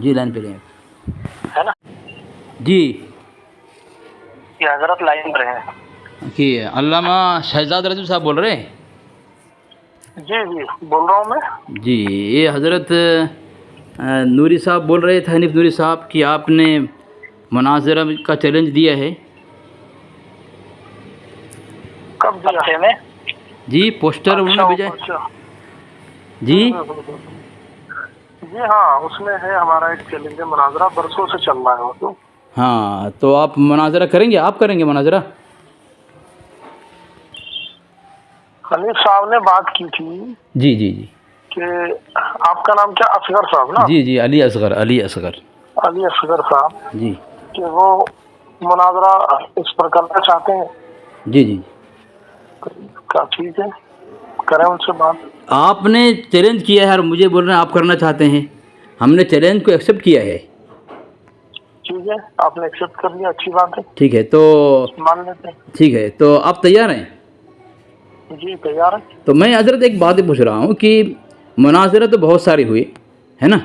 جی line پہ لیں ہے نا جی یہ حضرت لائن پر ہیں؟ کہ علامہ شہزاد رضوی صاحب بول رہے ہیں؟ جی جی بول رہا ہوں میں۔ جی یہ حضرت نوری صاحب بول رہے تھے، حنیف نوری صاحب، کہ آپ نے مناظرہ کا چیلنج دیا ہے۔ کب دیا میں؟ جی پوسٹر انہوں نے بھیجا ہے۔ اچھا جی جی ہاں اس میں ہے ہمارا ایک چیلنج مناظرہ برسوں سے چل رہا ہے وہ تو۔ ہاں تو آپ مناظرہ کریں گے؟ آپ کریں گے مناظرہ؟ حنیف صاحب نے بات کی تھی جی جی جی کہ آپ کا نام کیا؟ اصغر صاحب نا؟ جی جی علی اصغر، علی اصغر علی اصغر صاحب، جی کہ وہ مناظرہ اس پر کرنا چاہتے ہیں۔ جی جی کا ٹھیک ہے کریں ان سے بات۔ آپ نے چیلنج کیا ہے اور مجھے بول رہے ہیں آپ کرنا چاہتے ہیں۔ ہم نے چیلنج کو ایکسیپٹ کیا ہے۔ ٹھیک ہے آپ نے ایکسیپٹ کر لیا، اچھی بات ہے، ٹھیک ہے تو مان لیتے ہیں۔ ٹھیک ہے تو آپ تیار ہیں؟ جی تیار ہے۔ تو میں حضرت ایک بات پوچھ رہا ہوں کہ مناظرہ تو بہت ساری ہوئی ہے نا،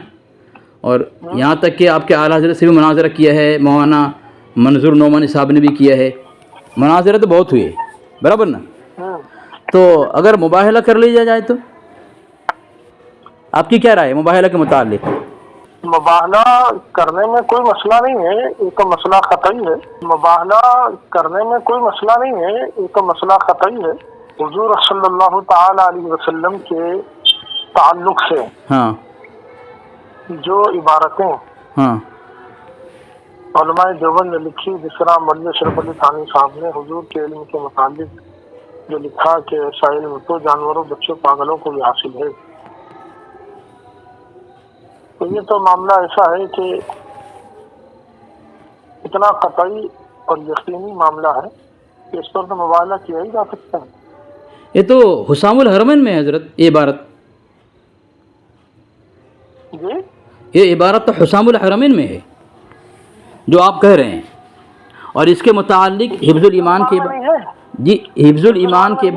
اور یہاں تک کہ آپ کے اعلیٰ حضرت سے بھی مناظرہ کیا ہے، مولانا منظور نعمانی صاحب نے بھی کیا ہے، مناظرہ تو بہت ہوئے برابر نا؟ تو اگر مباہلہ کر لیا جائے تو آپ کی کیا رائے ہے مباہلہ کے متعلق؟ مباہلہ کرنے میں کوئی مسئلہ نہیں ہے، ایک مسئلہ قطعی ہے۔ مباہلہ کرنے میں کوئی مسئلہ نہیں ہے، ایک مسئلہ قطعی ہے۔ حضور صلی اللہ تعالی علیہ وسلم کے تعلق سے ہاں جو عبارتیں ہاں علماء دیوبند نے لکھی، جس طرح مولوی اشرف علی تھانوی صاحب نے حضور کے علم کے متعلق جو لکھا کہ ایسا علم تو جانوروں بچوں پاگلوں کو بھی حاصل ہے، تو یہ تو معاملہ ایسا ہے کہ اتنا قطعی اور یقینی معاملہ ہے کہ اس پر تو مباہلہ کیا ہی جا سکتا ہے۔ یہ تو حسام الحرمین میں ہے حضرت، یہ عبارت، جی یہ عبارت تو حسام الحرمین میں ہے جو آپ کہہ رہے ہیں، اور اس کے متعلق حفظ الایمان کے نہیں ہے۔ جی حفظ الایمان کے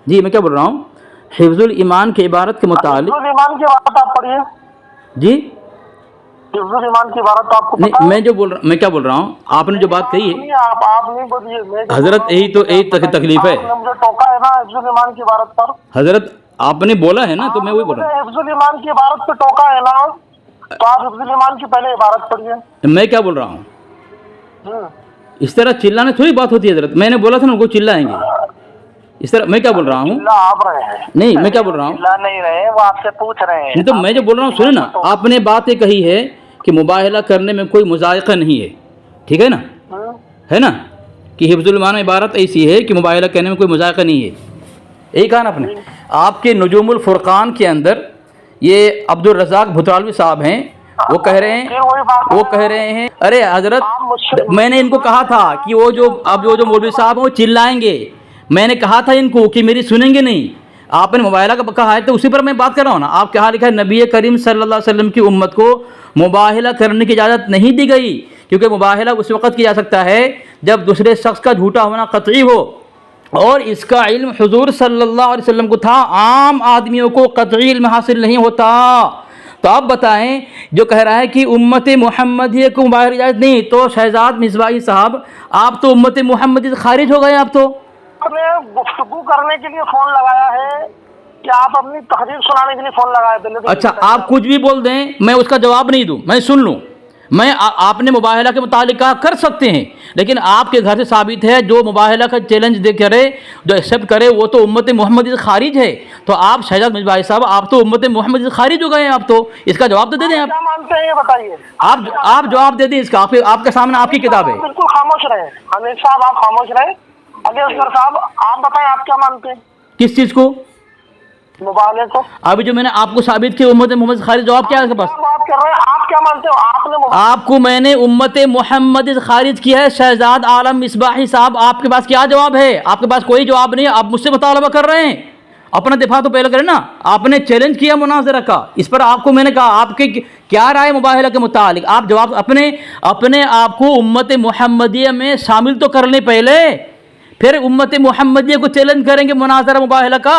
جی میں کیا بول رہا ہوں، حفظ الایمان کے عبارت کے متعلق حفظ الایمان کی عبارت آپ پڑھیے، جی حفظ الایمان کی عبارت آپ کو پتہ نہیں، ہے؟ میں جو بول رہا میں کیا بول رہا ہوں، آپ نے جو بات کہی ہے آپ نہیں بولیے، میں جو حضرت، بول رہا ہوں، یہی تکلیف ہے آپ نے مجھے ٹوکا ہے نا حفظ الایمان کی عبارت پر۔ حضرت، آپ نے بولا ہے نا تو میں وہی بول رہا حفظ الایمان کی عبارت پہ ٹوکا ہے نا، تو آپ حفظ الایمان کی پہلے عبارت پڑھیے۔ ہوں۔ میں کیا بول رہا ہوں، ہوں۔ اس طرح چلانے تھوڑی بات ہوتی ہے حضرت، میں نے بولا تھا نا ان کو چلائیں گے، اس طرح میں کیا بول رہا ہوں، چلا آپ رہے ہیں، نہیں میں کیا بول رہا ہوں، چلا نہیں رہے، وہ آپ سے پوچھ رہے ہیں۔ نہیں تو میں جو بول رہا ہوں سنیں نا، آپ نے بات یہ کہی ہے کہ مباہلہ کرنے میں کوئی مذائقہ نہیں ہے، ٹھیک ہے نا، ہوں۔ ہے نا، کہ حفظ الایمان عبارت ایسی ہے کہ مباہلہ کرنے میں کوئی مذائقہ نہیں ہے، یہی کہا نا آپ نے۔ آپ کے نجوم الفرقان کے اندر یہ عبد الرزاق بھترالوی صاحب ہیں، وہ کہہ رہے ہیں ارے حضرت، میں نے ان کو کہا تھا کہ وہ جو مولوی صاحب ہیں وہ چلائیں گے، میں نے کہا تھا ان کو کہ میری سنیں گے نہیں، آپ نے مباہلہ کا کہا ہے تو اسی پر میں بات کر رہا ہوں نا۔ آپ کہاں لکھا ہے نبی کریم صلی اللہ علیہ وسلم کی امت کو مباہلہ کرنے کی اجازت نہیں دی گئی، کیونکہ مباہلہ اس وقت کیا جا سکتا ہے جب دوسرے شخص کا جھوٹا ہونا قطعی ہو، اور اس کا علم حضور صلی اللہ علیہ وسلم کو تھا، عام آدمیوں کو قطعی علم حاصل نہیں ہوتا۔ تو آپ بتائیں، جو کہہ رہا ہے کہ امت محمدیہ کو مباہلہ کی اجازت نہیں، تو شہزاد مصباحی صاحب آپ تو امت محمدیہ سے خارج ہو گئے، آپ تو آپ نے گفتگو کرنے کے لیے فون لگایا ہے کہ آپ اپنی تقریر سنانے کے لیے فون لگائے تھے؟ اچھا آپ کچھ بھی بول دیں، میں اس کا جواب نہیں دوں، میں سن لوں، میں آپ نے مباہلہ کے متعلق کہا کر سکتے ہیں، لیکن آپ کے گھر سے ثابت ہے جو مباہلہ کا چیلنج دے کرے، جو ایکسیپٹ کرے، وہ تو امت محمدی سے خارج ہے۔ تو آپ شہزاد مصباحی صاحب آپ تو امت محمدی سے خارج ہو گئے ہیں، آپ تو اس کا جواب تو دے دیں، کیا مانتے ہیں یہ بتائیے؟ آپ جواب دے دیں اس کا، آپ کے سامنے آپ کی کتاب ہے۔ بالکل خاموش رہے حمید صاحب، آپ خاموش رہے۔ علی اصغر صاحب آپ بتائیں آپ کیا مانتے ہیں کس چیز کو؟ مباہلے کو؟ ابھی جو میں نے آپ کو ثابت کیا امت محمد سے خارج، جواب کیا ہے آپ کے پاس؟ بات کر رہے ہیں، آپ کیا مانتے ہو؟ آپ نے آپ کو میں نے امت محمد سے خارج کیا ہے شہزاد عالم مصباحی صاحب، آپ کے پاس کیا جواب ہے؟ آپ کے پاس کوئی جواب نہیں، آپ مجھ سے مطالبہ کر رہے ہیں، اپنا دفاع تو پہلے کریں نا۔ آپ نے چیلنج کیا مناظرہ کا، اس پر آپ کو میں نے کہا آپ کے کیا رائے مباہلہ کے متعلق، آپ جواب اپنے آپ کو امت محمدیہ میں شامل تو کر لیں پہلے، پھر امت محمدیہ کو چیلنج کریں گے مناظرہ مباہلہ کا۔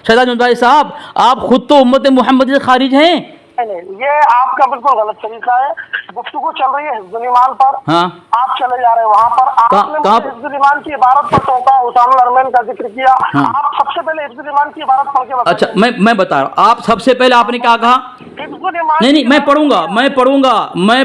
شہزاد مصباحی صاحب آپ خود تو امت محمدیہ سے خارج ہیں، نہیں، یہ آپ کا بالکل غلط طریقہ ہے. گفتگو چل رہی ہے حفظ الایمان پر، ہاں آپ چلے جا رہے ہیں وہاں پر. آپ نے کہاں مجھے حفظ الایمان کی عبارت پر ٹوکا، حسام الحرمین کا ذکر کیا. ہاں. آپ سب سے پہلے حفظ الایمان کی عبارت پڑھ کے بتائیے. اچھا میں بتا رہا ہوں، آپ سب سے پہلے آپ نے کیا کہا؟ حفظ الایمان نہیں کی میں عبارت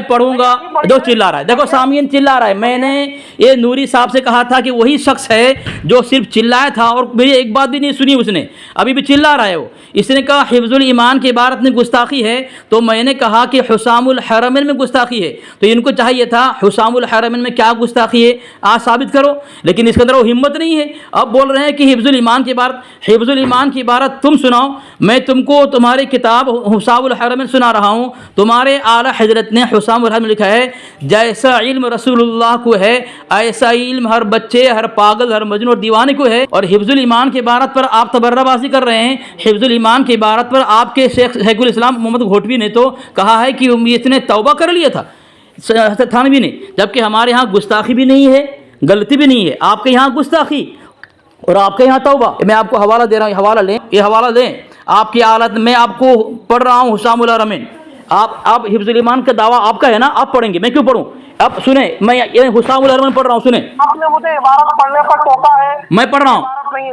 پڑھوں گا. جو چلا رہا ہے، دیکھو سامعین چلا رہا ہے. میں نے یہ نوری صاحب سے کہا تھا کہ وہی شخص ہے جو صرف چلایا تھا اور میری ایک بات بھی نہیں سنی اس نے، ابھی بھی چلا رہا ہے وہ. اس نے کہا حفظ الایمان کی عبارت میں گستاخی ہے، تو میں نے کہا کہ حسام الحرمین میں گستاخی ہے. تو ان کو چاہیے تھا حسام الحرمین میں کیا گستاخی ہے آج ثابت کرو، لیکن اس کے اندر وہ ہمت نہیں ہے. اب بول رہے ہیں کہ حفظ الایمان کی عبارت، حفظ الایمان کی عبارت تم سناؤ. میں تم کو تمہاری کتاب حسام الحرمین سنا رہا ہوں. تمہارے اعلیٰ حضرت نے حسام الحرمین لکھا ہے جیسا علم رسول اللہ کو ہے ایسا علم ہر بچے، ہر پاگل، ہر مجنون اور دیوانے کو ہے. اور حفظ الایمان کی عبارت پر آپ تبرہ بازی کر رہے ہیں. حفظ الایمان کی عبارت پر آپ کے شیخ الاسلام محمد گھوٹوی نے تو کہا ہے کہ اس نے توبہ کر لیا تھا تھانوی نے، جبکہ ہمارے ہاں گستاخی بھی نہیں ہے، غلطی بھی نہیں ہے. آپ کے یہاں گستاخی اور آپ کے یہاں توبہ. میں آپ کو حوالہ دے رہا ہوں، حوالہ لیں، یہ حوالہ لیں. آپ کی حالت میں آپ کو پڑھ رہا ہوں حسام الحرمین. آپ حفظ الایمان کا دعویٰ آپ کا ہے نا، آپ پڑھیں گے، میں کیوں پڑھوں؟ اب سنیں، میں حسام الحرمین پڑھ رہا ہوں، سنیں. آپ نے مجھے عبارت پڑھنے پر ٹوکا ہے. میں پڑھ رہا ہوں،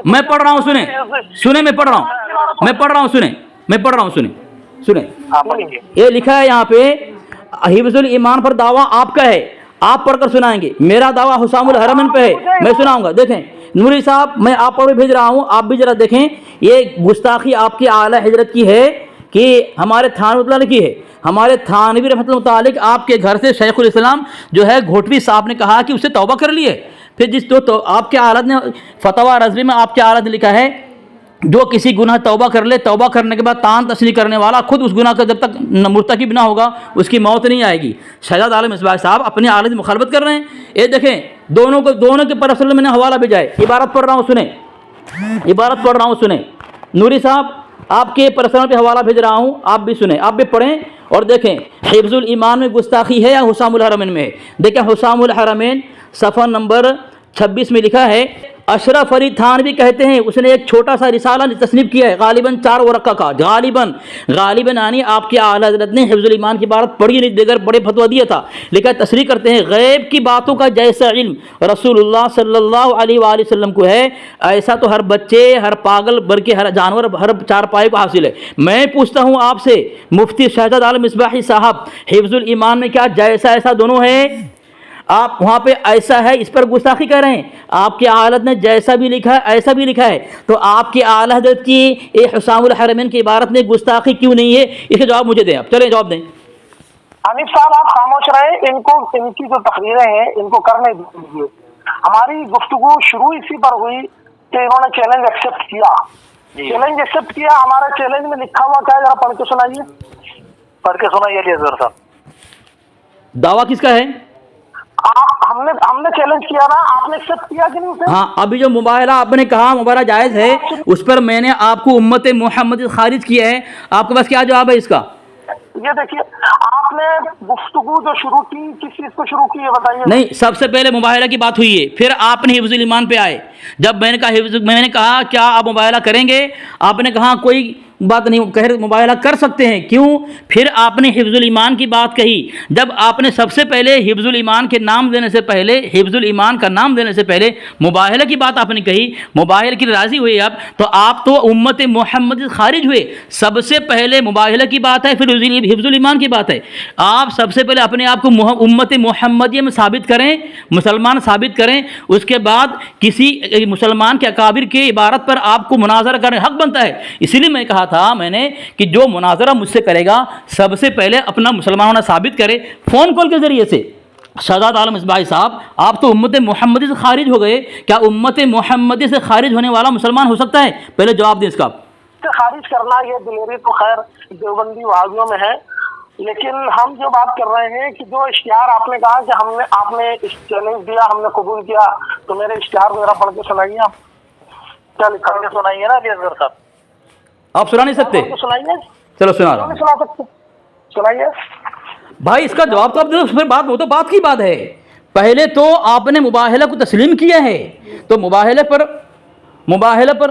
میں پڑھ رہا ہوں، سنیں میں پڑھ رہا ہوں، میں پڑھ رہا ہوں، سنیں میں پڑھ رہا ہوں، سنیں. یہ لکھا ہے یہاں پہ حفظ الایمان پر دعویٰ آپ کا ہے، آپ پڑھ کر سنائیں گے. میرا دعویٰ حسام الحرمین پہ ہے، میں سناؤں گا. دیکھیں نوری صاحب، میں آپ پر بھیج رہا ہوں، آپ بھی ذرا دیکھیں. یہ گستاخی آپ کی اعلیٰ حضرت کی ہے کہ ہمارے تھانوی اللہ کی ہے. ہمارے تھانوی رحمۃ اللہ متعلق آپ کے گھر سے شیخ الاسلام جو ہے گھوٹوی صاحب نے کہا کہ اسے توبہ کر لی ہے. پھر جس تو آپ کے اعلیٰ نے فتویٰ رضوی میں آپ کے اعلیٰ نے لکھا ہے جو کسی گناہ توبہ کر لے، توبہ کرنے کے بعد تان تشریح کرنے والا خود اس گناہ کا جب تک مرتکب نہ ہوگا اس کی موت نہیں آئے گی. شہزاد عالم مصباح صاحب اپنے اعلیٰ سے مخالفت کر رہے ہیں. یہ دیکھیں دونوں کے پر اصل میں نے حوالہ بھیجا ہے. عبارت پڑھ رہا ہوں، سنیں. عبارت پڑھ رہا ہوں، سنیں. نوری صاحب آپ کے پرسنل پہ حوالہ بھیج رہا ہوں، آپ بھی سنیں، آپ بھی پڑھیں اور دیکھیں حفظ الایمان میں گستاخی ہے یا حسام الحرمین میں ہے. دیکھیں حسام الحرمین صفحہ نمبر 26 میں لکھا ہے اشرف علی تھانوی کہتے ہیں، اس نے ایک چھوٹا سا رسالہ تصنیف کیا ہے غالباً 4 ورقہ کا، غالباً یعنی آپ کے اعلیٰ حضرت نے حفظ الایمان کی عبارت پڑھی نہیں، دیگر بڑے فتویٰ دیا تھا. لکھا تصریح کرتے ہیں غیب کی باتوں کا جیسا علم رسول اللہ صلی اللہ علیہ وآلہ وسلم کو ہے ایسا تو ہر بچے، ہر پاگل، بلکہ ہر جانور، ہر چارپائے کو حاصل ہے. میں پوچھتا ہوں آپ سے مفتی شہزاد عالم مصباحی صاحب، حفظ الایمان میں کیا جیسا ایسا دونوں ہے؟ آپ وہاں پہ ایسا ہے اس پر گستاخی کر رہے ہیں. آپ کے اعلیٰ نے جیسا بھی لکھا ہے ایسا بھی لکھا ہے، تو آپ کے اعلیٰ حضرت کی حسام الحرمین کی عبارت میں گستاخی کیوں نہیں ہے؟ اس کا جواب مجھے دیں. آپ چلیں جواب دیں. حنیف صاحب آپ خاموش رہے، ان کی جو تقریریں ہیں ان کو کرنے دیجیے. ہماری گفتگو شروع اسی پر ہوئی کہ انہوں نے چیلنج ایکسیپٹ کیا. چیلنج ایکسیپٹ کیا، ہمارے چیلنج میں لکھا ہوا کیا ہے ذرا پڑھ کے سنائیے. پڑھ کے سنائیے ریاض صاحب. دعویٰ کس کا ہے؟ ہم نے چیلنج کیا نا، آپ نے ایکسیپٹ کیا کہ نہیں اسے؟ ہاں ابھی جو مباہلہ آپ نے کہا مباہلہ جائز ہے، اس پر میں نے آپ کو امت محمد خارج کیا ہے. آپ کے پاس کیا جواب ہے اس کا؟ یہ دیکھیے آپ نے گفتگو جو شروع کی کس چیز کو شروع کی ہے بتائیے. نہیں، سب سے پہلے مباہلہ کی بات ہوئی ہے، پھر آپ نے حفظ الایمان پہ آئے. جب میں نے کہا کیا آپ مباہلہ کریں گے، آپ نے کہا کوئی بات نہیں، کہہ مباہلہ کر سکتے ہیں. کیوں؟ پھر آپ نے حفظ الایمان کی بات کہی. جب آپ نے سب سے پہلے حفظ الایمان کے نام دینے سے پہلے، حفظ الایمان کا نام دینے سے پہلے مباہلہ کی بات آپ نے کہی، مباہلہ کی راضی ہوئے اب تو آپ تو امت محمد خارج ہوئے. سب سے پہلے مباہلہ کی بات ہے، پھر حفظ الایمان کی بات ہے. آپ سب سے پہلے اپنے آپ کو امت محمدیہ میں ثابت کریں، مسلمان ثابت کریں، اس کے بعد کسی مسلمان کے اکابر کی عبارت پر آپ کو مناظرہ کرنے حق بنتا ہے. اسی لیے میں کہا تھا میں نے کہ جو مناظرہ مجھ سے کرے گا سب سے پہلے اپنا مسلمان ہونا ثابت کرے فون کال کے ذریعے سے. شہزاد عالم مصباحی صاحب آپ تو امت محمدی سے خارج ہو گئے، کیا امت محمدی سے خارج ہونے والا مسلمان ہو سکتا ہے؟ پہلے جواب دیں اس کا. خارج کرنا یہ دلیری تو خیر دیوبندی وہابیوں میں ہے، لیکن ہم جو بات کر رہے ہیں کہ جو اشتہار آپ نے کہا کہ آپ نے چیلنج دیا، ہم نے قبول کیا، تو میرے اشتہار ذرا پڑھ کے سنائیے. آپ کیا لکھا کے سنائیے نا ریاض صاحب. آپ سنا نہیں سکتے؟ سنائیے. چلو سنا رہا ہوں. سنا سکتے سنائیے بھائی. اس کا جواب تو اب پھر بات کی بات ہے. پہلے تو آپ نے مباہلہ کو تسلیم کیا ہے، تو مباہلہ پر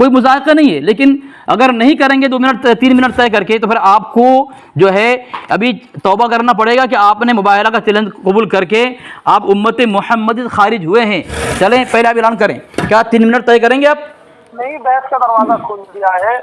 کوئی مذاکرہ نہیں ہے، لیکن اگر نہیں کریں گے 2 منٹ 3 منٹ طے کر کے تو پھر آپ کو جو ہے ابھی توبہ کرنا پڑے گا کہ آپ نے مباہلہ کا چیلنج قبول کر کے آپ امت محمد سے خارج ہوئے ہیں۔ چلیں پہلے آپ اعلان کریں، کیا 3 منٹ طے کریں گے آپ؟ نہیں، بحث کا دروازہ کھول دیا ہے،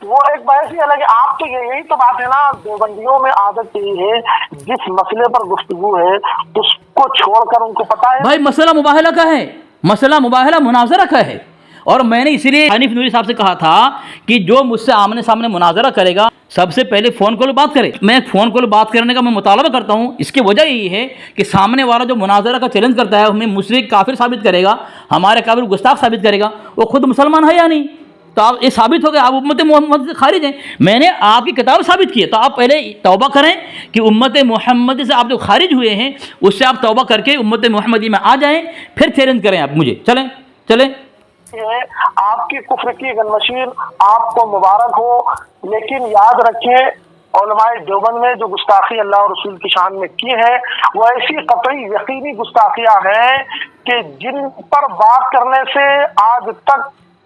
وہ ایک بحث ہی الگ ہے۔ آپ تو یہی تو بات ہے نا، دیوبندیوں میں عادت یہ ہے جس مسئلے پر گفتگو ہے اس کو چھوڑ کر ان کو پتا ہے بھائی مسئلہ مباہلہ کا ہے، مسئلہ مباہلہ مناظرہ کا ہے، اور میں نے اسی لیے حنیف نوری صاحب سے کہا تھا کہ جو مجھ سے آمنے سامنے مناظرہ کرے گا سب سے پہلے فون کال بات کرے۔ میں فون کال بات کرنے کا میں مطالبہ کرتا ہوں، اس کی وجہ یہی ہے کہ سامنے والا جو مناظرہ کا چیلنج کرتا ہے ہمیں مشرک کافر ثابت کرے گا، ہمارے کافر گستاخ ثابت کرے گا، وہ خود مسلمان ہے یا نہیں، تو آپ یہ ثابت ہو گیا آپ امت محمد سے خارج ہیں۔ میں نے آپ کی کتاب ثابت کی ہے، تو آپ پہلے توبہ کریں کہ امت محمد سے آپ جو خارج ہوئے ہیں اس سے آپ توبہ کر کے امت محمدی میں آ جائیں، پھر چیلنج کریں آپ مجھے۔ چلیں آپ کی کفر کی گنمشین آپ کو مبارک ہو، لیکن یاد رکھیں علماء دیوبند میں جو گستاخی اللہ اور رسول کی شان میں کی ہے وہ ایسی قطعی یقینی گستاخیاں ہیں کہ جن پر بات کرنے سے آج تک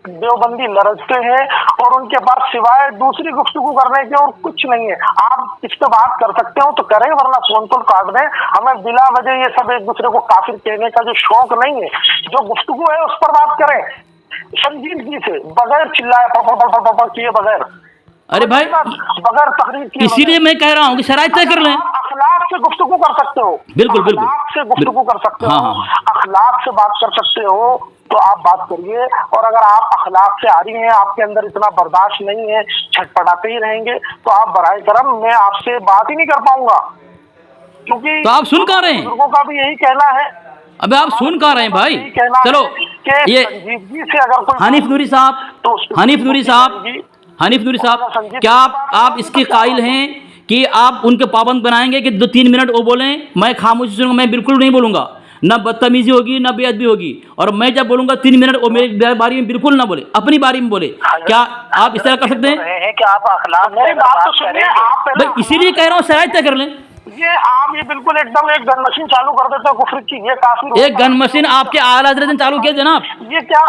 دیوبندی لرزتے ہیں، اور ان کے پاس سوائے دوسری گفتگو کرنے کے اور کچھ نہیں ہے۔ آپ اس پہ بات کر سکتے ہو تو کریں، ورنہ فون کال کاٹ دیں۔ ہمیں بلا وجہ یہ سب ایک دوسرے کو کافر کہنے کا جو شوق نہیں ہے، جو گفتگو ہے اس پر بات کریں سنجیدگی سے، بغیر چلائے پڑ کیے بغیر، ارے بھائی بغیر تقریر کیے۔ اسی لیے میں کہہ رہا ہوں کہ شرائط طے کر لیں۔ اخلاق سے گفتگو کر سکتے ہو، بالکل بالکل اخلاق سے گفتگو کر سکتے ہو، اخلاق سے بات کر سکتے ہو تو آپ بات کریے۔ اور اگر آپ اخلاق سے آ رہی ہیں، آپ کے اندر اتنا برداشت نہیں ہے، چھٹ پٹاتے ہی رہیں گے تو آپ برائے کرم میں آپ سے بات ہی نہیں کر پاؤں گا، کیونکہ تو آپ سن کہاں رہے ہیں؟ بزرگوں کا بھی یہی کہنا ہے۔ ابھی آپ سن کہاں رہے ہیں بھائی؟ چلو یہ حنیف نوری صاحب کیا آپ اس کے قائل ہیں کہ آپ ان کے پابند بنائیں گے کہ 2-3 منٹ وہ بولیں، میں خاموشی سنوں گا، میں بالکل نہیں بولوں گا، نہ بدتمیزی ہوگی نہ بے ادبی ہوگی، اور میں جب بولوں گا 3 منٹ وہ میری باری میں بالکل نہ بولے، اپنی باری میں بولے؟ کیا آپ اس طرح کر سکتے ہیں؟ کہ آپ اخلاق میری بات تو سنیے، آپ بھائی اسی لیے کہہ رہا ہوں شرائط طے کر لیں۔ یہ بالکل ایک دم ایک گن مشین چالو کر دیتے ہو کفر کی، یہ کافی ایک گن مشین آپ کے اعلیٰ حضرت نے چالو کیا جناب۔ یہ کیا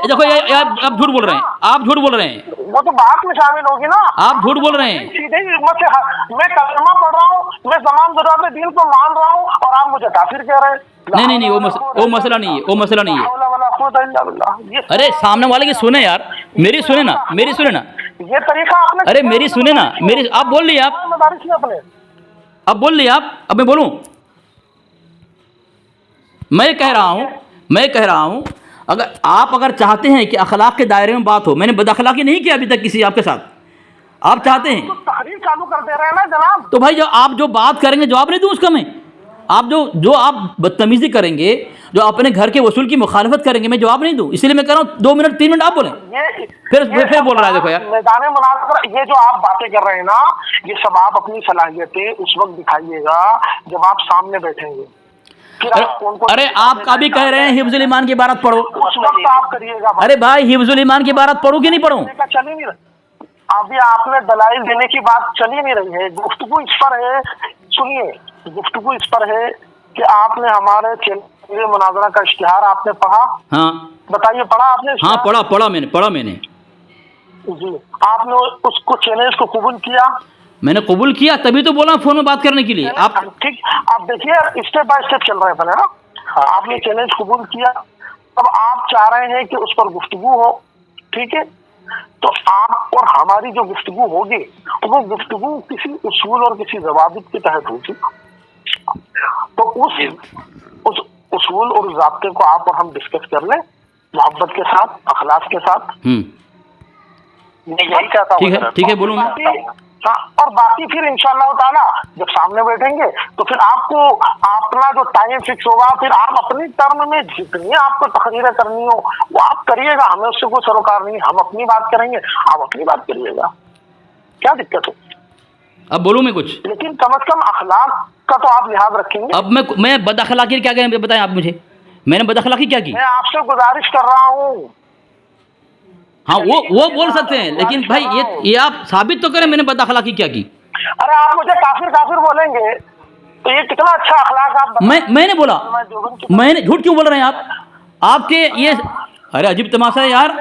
دیکھو یہ آپ جھوٹ بول رہے ہیں، آپ جھوٹ بول رہے ہیں، وہ تو بات میں شامل ہوگی نا، آپ جھوٹ بول رہے ہیں۔ سیدھے ہی میں کلمہ پڑھ رہا ہوں، میں تمام ضرورت دین کو مان رہا ہوں اور آپ مجھے کافر کہہ رہے ہیں۔ نہیں وہ مسئلہ نہیں ہے، وہ مسئلہ نہیں ہے۔ ارے سامنے والے کی سنیں یار، میری سنیں نا، یہ طریقہ آپ نے، ارے میری سنیں نا، آپ بول لیے، اب بول لیے آپ، اب میں بولوں؟ میں کہہ رہا ہوں اگر چاہتے ہیں کہ اخلاق کے دائرے میں بات ہو، میں نے بد اخلاقی نہیں کیا ابھی تک کسی آپ کے ساتھ، آپ چاہتے ہیں تحریر چالو کر دے رہے ہیں نا جناب، تو بھائی آپ جو بات کریں گے جواب نہیں دوں اس کا میں؟ آپ جو آپ بدتمیزی کریں گے، جو اپنے گھر کے اصول کی مخالفت کریں گے، میں جواب نہیں دوں، اسی لیے میں کہہ رہا ہوں 2 منٹ 3 منٹ آپ بولیں، پھر بول رہا ہے۔ دیکھو یار میدان مناظرہ یہ جو آپ باتیں کر رہے ہیں نا، یہ سب آپ اپنی صلاحیتیں اس وقت دکھائیے گا جب آپ سامنے بیٹھیں گے۔ ارے آپ کا بھی کہہ رہے ہیں حفظ الایمان کی عبارت پڑھو، اس وقت آپ کریے گا۔ ارے بھائی حفظ الایمان کی عبارت پڑھو کہ نہیں پڑھوں؟ چل ہی نہیں رہا، ابھی آپ نے دلائل دینے کی بات چل ہی نہیں رہی ہے، گفتگو اس پر ہے۔ سنیے، گفتگو اس پر ہے کہ آپ نے ہمارے چینل مناظرہ کا اشتہار آپ نے پڑھا؟ ہاں بتائیے، پڑھا آپ نے؟ ہاں پڑھا میں نے جی، آپ نے اس کو چیلنج کو قبول کیا؟ میں نے قبول کیا، تبھی تو بولا فون میں بات کرنے کے لیے۔ آپ ٹھیک، آپ دیکھیے اسٹیپ بائی اسٹیپ چل رہے ہیں پہلے نا، آپ نے چیلنج قبول کیا، اب آپ چاہ رہے ہیں کہ اس پر گفتگو ہو، ٹھیک ہے؟ تو آپ اور ہماری جو گفتگو ہوگی وہ گفتگو کسی اصول اور کسی ضوابط کے تحت ہوگی، تو اس اصول اور ضابطے کو آپ اور ہم ڈسکس کر لیں محبت کے ساتھ، اخلاص کے ساتھ۔ یہی چاہتا ہوں، ٹھیک ہے بولوں میں، اور باقی پھر انشاءاللہ تعالیٰ جب سامنے بیٹھیں گے تو پھر آپ کو اپنا جو ٹائم فکس ہوگا، پھر آپ اپنی ٹرم میں جتنی آپ کو تقریریں کرنی ہو وہ آپ کریے گا، ہمیں اس سے کوئی سروکار نہیں، ہم اپنی بات کریں گے، آپ اپنی بات کریے گا، کیا دقت ہے؟ اب بولوں میں کچھ، لیکن کم از کم اخلاق کا تو آپ لحاظ رکھیں گے۔ اب میں بد اخلاقی کیا کہ بتائیں آپ مجھے، میں نے بد اخلاقی کیا کی؟ میں آپ سے گزارش کر رہا ہوں۔ ہاں وہ بول سکتے ہیں، لیکن بھائی یہ آپ ثابت تو کریں میں نے بد اخلاقی کیا کی۔ ارے آپ مجھے کافر بولیں گے تو یہ کتنا اچھا اخلاق آپ میں نے بولا، میں نے جھوٹ کیوں بول رہے ہیں آپ کے یہ؟ ارے عجیب تماشا ہے یار،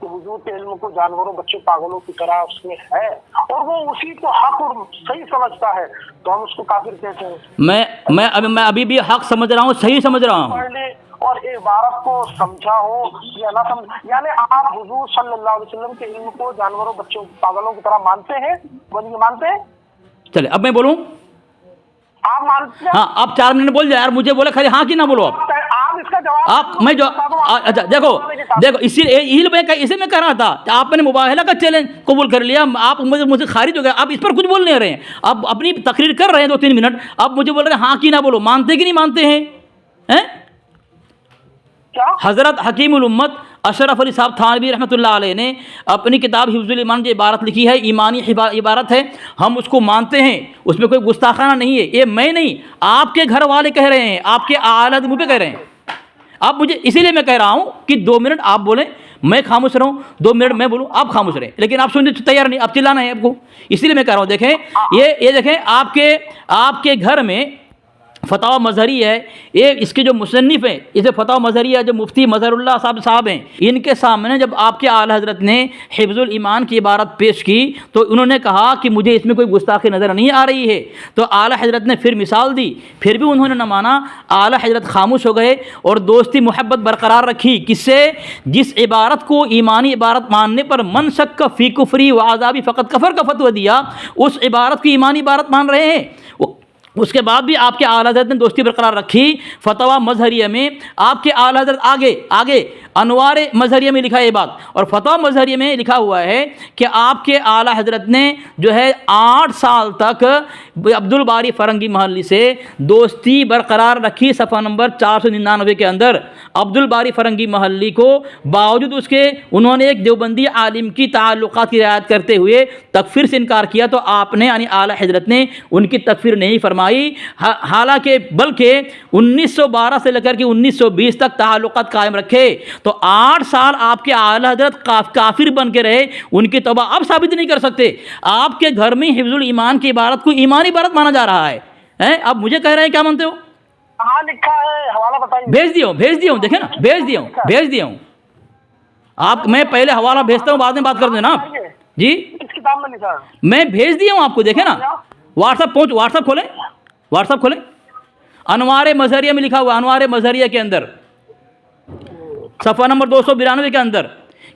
کہ حضور کے علم کو جانوروں بچوں پاگلوں کی طرح اس میں ہے اور وہ اسی کو حق اور صحیح سمجھتا ہے تو ہم اس کو کافر کہتے ہیں. میں ابھی بھی حق سمجھ رہا ہوں, صحیح سمجھ رہا ہوں. پڑھ لے اور عبارت کو سمجھا ہو یا نہ سمجھ, یعنی آپ حضور صلی اللہ علیہ وسلم کے علم کو جانوروں بچوں پاگلوں کی طرح مانتے ہیں؟ بولیے مانتے ہیں؟ چلے اب میں بولوں. آپ مانتے ہیں؟ ہاں آپ 4 منٹ بول جائے یار, مجھے بولے خالی ہاں کی نہ بولو. آپ اس کا جواب آپ میں جو اچھا دیکھو اسی میں کہہ رہا تھا, آپ نے مباہلہ کا چیلنج قبول کر لیا, آپ مجھے خارج ہو گیا, آپ اس پر کچھ بول نہیں رہے ہیں, آپ اپنی تقریر کر رہے ہیں 2-3 منٹ, آپ مجھے بول رہے ہیں ہاں کی نہ بولو. مانتے کہ نہیں مانتے ہیں؟ حضرت حکیم الامت اشرف علی صاحب تھانوی رحمۃ اللہ علیہ نے اپنی کتاب حفظ الایمان جو عبارت لکھی ہے, ایمانی عبارت ہے, ہم اس کو مانتے ہیں, اس میں کوئی گستاخانہ نہیں ہے. یہ میں نہیں, آپ کے گھر والے کہہ رہے ہیں, آپ کے اعلیٰ منہ پہ کہہ رہے ہیں. آپ مجھے اسی لیے میں کہہ رہا ہوں کہ 2 منٹ آپ بولیں, میں خاموش رہوں, 2 منٹ میں بولوں, آپ خاموش رہیں, لیکن آپ سننے تیار نہیں, آپ چلانا ہے آپ کو. اسی لیے میں کہہ رہا ہوں, دیکھیں یہ دیکھیں آپ کے گھر میں فتاوی مظہری ہے, یہ اس کے جو مصنف ہیں, اسے فتاوی مظہری ہے جو مفتی مظہر اللہ صاحب ہیں, ان کے سامنے جب آپ کے اعلیٰ حضرت نے حفظ الایمان کی عبارت پیش کی تو انہوں نے کہا کہ مجھے اس میں کوئی گستاخی نظر نہیں آ رہی ہے. تو اعلیٰ حضرت نے پھر مثال دی, پھر بھی انہوں نے نہ مانا. اعلیٰ حضرت خاموش ہو گئے اور دوستی محبت برقرار رکھی. کس سے؟ جس عبارت کو ایمانی عبارت ماننے پر من شک فی کفری و عذابی فقط کفر کا فتویٰ دیا, اس عبارت کو ایمانی عبارت مان رہے ہیں. اس کے بعد بھی آپ کے اعلیٰ حضرت نے دوستی برقرار رکھی. فتویٰ مظہریہ میں آپ کے اعلیٰ حضرت آگے انوار مظہریہ میں لکھا ہے یہ بات, اور فتویٰ مظہریہ میں لکھا ہوا ہے کہ آپ کے اعلیٰ حضرت نے جو ہے 8 سال تک عبد الباری فرنگی محلی سے دوستی برقرار رکھی. صفحہ نمبر 499 کے اندر عبد الباری فرنگی محلی کو باوجود اس کے انہوں نے ایک دیوبندی عالم کی تعلقات کی رعایت کرتے ہوئے تکفیر سے انکار کیا, تو آپ نے یعنی اعلیٰ حضرت نے ان کی تکفیر نہیں فرمائی, حالانکہ بلکہ 1912 سے لے کر کے 1920 تک تعلقات قائم رکھے. تو 8 سال آپ کے اعلیٰ حضرت کافر بن کے رہے, ان کی توبہ اب ثابت نہیں کر سکتے. آپ کے گھر میں حفظ الایمان کی عبارت کو ایمانی عبارت مانا جا رہا ہے, اب مجھے کہہ رہے ہیں کیا مانتے ہو؟ کہاں لکھا ہے حوالہ بتائیے. بھیج دیا ہوں دیکھیں نا, بھیج دیا ہوں. آپ میں پہلے حوالہ بھیجتا ہوں, بعد میں بات کر دیں نا آپ. جی اس کتاب میں لکھا ہے, میں بھیج دیا ہوں آپ کو, دیکھیں نا. واٹس ایپ کھولیں, انوار مظہریہ میں لکھا ہوا, انوار مظہریہ کے اندر صفحہ نمبر 292 کے اندر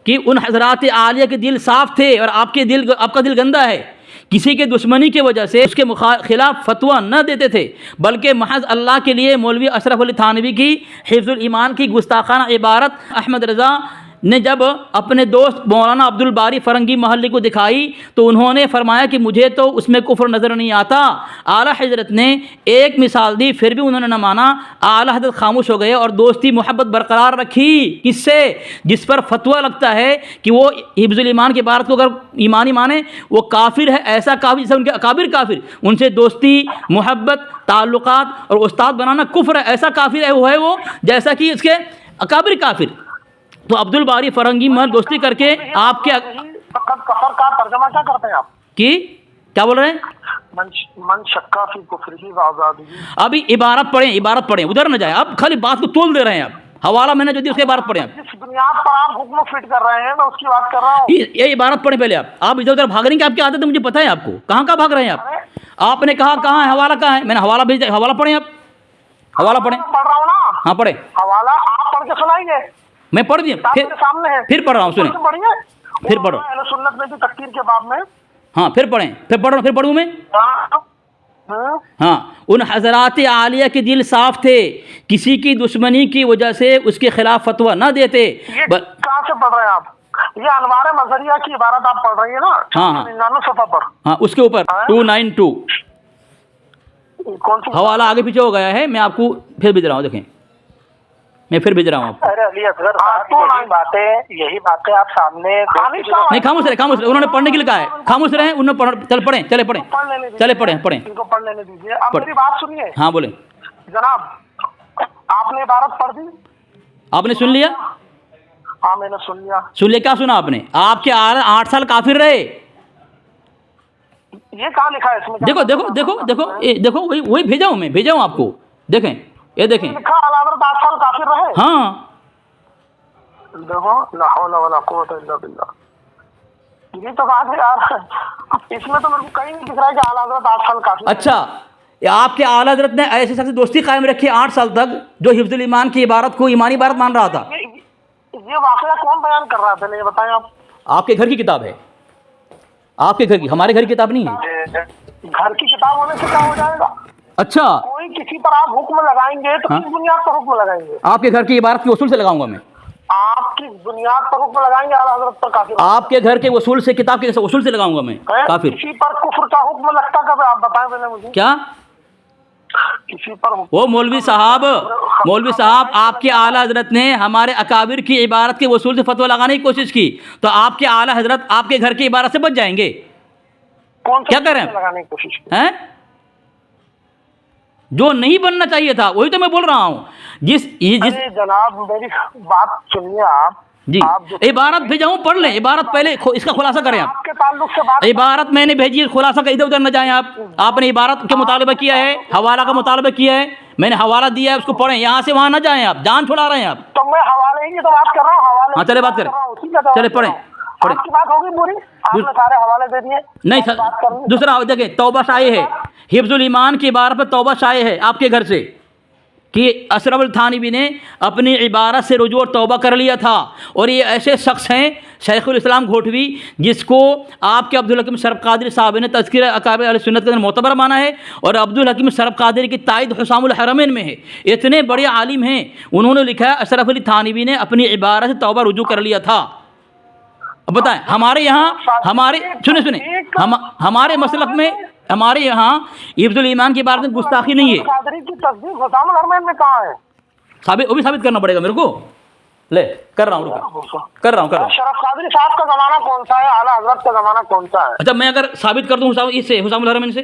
کہ ان حضرات عالیہ کے دل صاف تھے اور آپ کا دل گندا ہے. کسی کے دشمنی کی وجہ سے اس کے خلاف فتویٰ نہ دیتے تھے, بلکہ محض اللہ کے لیے مولوی اشرف علی تھانوی کی حفظ الایمان کی گستاخانہ عبارت احمد رضا نے جب اپنے دوست مولانا عبد الباری فرنگی محلی کو دکھائی تو انہوں نے فرمایا کہ مجھے تو اس میں کفر نظر نہیں آتا. اعلیٰ حضرت نے ایک مثال دی, پھر بھی انہوں نے نہ مانا. اعلیٰ حضرت خاموش ہو گئے اور دوستی محبت برقرار رکھی. کس سے؟ جس پر فتویٰ لگتا ہے کہ وہ حفظ الایمان کی عبارت کو اگر ایمانی مانے وہ کافر ہے, ایسا کافر جیسے ان کے اکابر کافر, ان سے دوستی محبت تعلقات اور استاد بنانا کفر ہے, ایسا کافر ہے وہ جیسا کہ اس کے اکابر کافر. تو عبد الباری فرنگی محل دوستی کر کے آپ کے کفر کا ترجمہ کیا کرتے ہیں آپ کی کیا بول رہے ہیں؟ من شکا فی کفرہ و عذابہ. ابھی عبارت پڑھیں, ادھر نہ جائیں آپ, خالی بات کو تول دے رہے ہیں آپ. حوالہ میں نے جو دی اس کی عبارت پڑھیں. جس بنیاد پر آپ حکم فٹ کر رہے ہیں میں اس کی بات کر رہا ہوں. یہ عبارت پڑھیں پہلے. آپ ادھر بھاگنے کی آپ کی عادت ہے, مجھے پتہ ہے آپ کو کہاں بھاگ رہے ہیں آپ نے کہا کہاں ہے حوالہ, کہاں ہے؟ میں نے حوالہ بھیج دیا. حوالہ پڑھیں آپ, حوالہ پڑھیں. پڑھ رہا ہوں نا. ہاں پڑھیں. حوالہ آپ پڑھ کے سنائیں گے. میں پڑھ دیا, پھر پڑھ رہا ہوں, سنیں. پھر پڑھو. اہل سنت میں بھی تکفیر کے باب میں. ہاں پھر پڑھوں میں. ہاں, ان حضرات عالیہ کے دل صاف تھے, کسی کی دشمنی کی وجہ سے اس کے خلاف فتویٰ نہ دیتے. کہاں سے پڑھ رہے ہیں آپ؟ یہ انوار مظہریہ کی عبارت آپ پڑھ رہی ہیں نا. ہاں 99 صفحہ پر. ہاں اس کے اوپر 292 حوالہ آگے پیچھے ہو گیا ہے. میں آپ کو پھر بھیج رہا ہوں, دیکھیں میں پھر بھیج رہا ہوں آپ کو. ارے علی اصغر یہی باتیں آپ سامنے نہیں, خاموش رہے, انہوں نے پڑھنے کے لیے کہا ہے, خاموش رہے. انہوں نے پڑھیں, چلے پڑھیں. ان کو پڑھ لینے دیجیے. اب میری بات سنیے. ہاں بولیں جناب, آپ نے عبارت پڑھ دی, آپ نے سن لیا. ہاں میں نے سن لیا. کیا سنا آپ نے؟ آپ کے 8 سال کافر رہے. یہ کہاں لکھا ہے اس میں؟ دیکھو وہی بھیجا ہوں آپ کو. دیکھیں, یہ دیکھیں. لکھا 8 سال کافر رہے. ہاں دیکھو لا حول ولا قوت الا باللہ، یہ تو بات ہے یار، اس میں تو میرے کو کہیں نہیں دکھ رہا ہے کہ اعلیٰ حضرت 8 سال کافی ہے۔ اچھا، آپ کے اعلیٰ حضرت نے ایسے شخص سے دوستی قائم رکھی 8 سال تک جو حفظ الایمان کی عبارت کو ایمانی عبارت مان رہا تھا؟ یہ واقعہ کون بیان کر رہا تھا، یہ بتائیں آپ؟ آپ کے گھر کی کتاب ہے، آپ کے گھر کی، ہمارے گھر کی کتاب نہیں ہے۔ گھر کی کتاب ہونے سے کیا ہو جائے گا؟ اچھا، کوئی کسی پر آپ حکم لگائیں گے تو کس بنیاد پر حکم لگائیں گے؟ آپ کے گھر کی عبارت کے اصول سے لگاؤں گا میں۔ آپ کس بنیاد پر حکم لگائیں گے اعلیٰ حضرت پر کافر؟ آپ کے گھر کے اصول سے، کتاب کے اصول سے لگاؤں گا میں کافر۔ کسی پر کفر کا حکم لگتا کب ہے؟ آپ بتائیں پہلے مجھے۔ کیا کسی پر حکم، وہ مولوی صاحب آپ کے اعلیٰ حضرت نے ہمارے اکابر کی عبارت کے اصول سے فتویٰ لگانے کی کوشش کی، تو آپ کے اعلیٰ حضرت آپ کے گھر کی عبارت سے بچ جائیں گے؟ کون کیا کریں لگانے کی کوشش کی؟ ہیں؟ جو نہیں بننا چاہیے تھا وہی تو میں بول رہا ہوں۔ جس ارے جناب میری بات سنیے آپ، جی عبارت بھیجاؤں، پڑھ لیں عبارت، پہلے اس کا خلاصہ کریں آپ۔ آپ کے تعلق سے بات، عبارت میں نے بھیجی ہے، خلاصہ کا ادھر ادھر نہ جائیں آپ۔ آپ نے عبارت کا مطالبہ کیا ہے، حوالہ کا مطالبہ کیا ہے، میں نے حوالہ دیا ہے، اس کو پڑھیں، یہاں سے وہاں نہ جائیں آپ، جان چھڑا رہے ہیں آپ۔ تو میں حوالے ہی کی تو بات کر رہا ہوں، حوالے ہاں چلے بات کریں، چلے پڑھیں۔ آپ کی بات ہوگی پوری، آپ نے سارے حوالے دے دیے۔ نہیں سر، دوسرا دیکھیں توبہ شائع ہے، حفظ الایمان کی عبارت پر توبہ شائع ہے آپ کے گھر سے کہ اشرف التھانوی نے اپنی عبارت سے رجوع اور توبہ کر لیا تھا، اور یہ ایسے شخص ہیں شیخ الاسلام گھوٹوی جس کو آپ کے عبدالحکیم شرف قادری صاحب نے تذکرہ اکابر اہل سنت کے اندر معتبر مانا ہے، اور عبدالحکیم شرف قادری کی تائید حسام الحرمین میں ہے۔ اتنے بڑے عالم ہیں، انہوں نے لکھا ہے اشرف علی تھانوی نے اپنی عبارت سے توبہ رجوع کر لیا تھا۔ اب بتائیں ہمارے یہاں، سنیں ہمارے مسلک میں، ہمارے یہاں حفظ الایمان کی عبارت میں گستاخی نہیں ہے۔ قادری کی تصدیق حسام الحرمین میں کہاں ہے؟ وہ بھی ثابت کرنا پڑے گا میرے کو، لے کر رہا ہوں، کر رہا ہوں۔ شرف قادری صاحب کا زمانہ کون سا ہے، اعلیٰ حضرت کا زمانہ کون سا ہے؟ اچھا میں اگر ثابت کر دوں اس سے حسام الحرمین سے،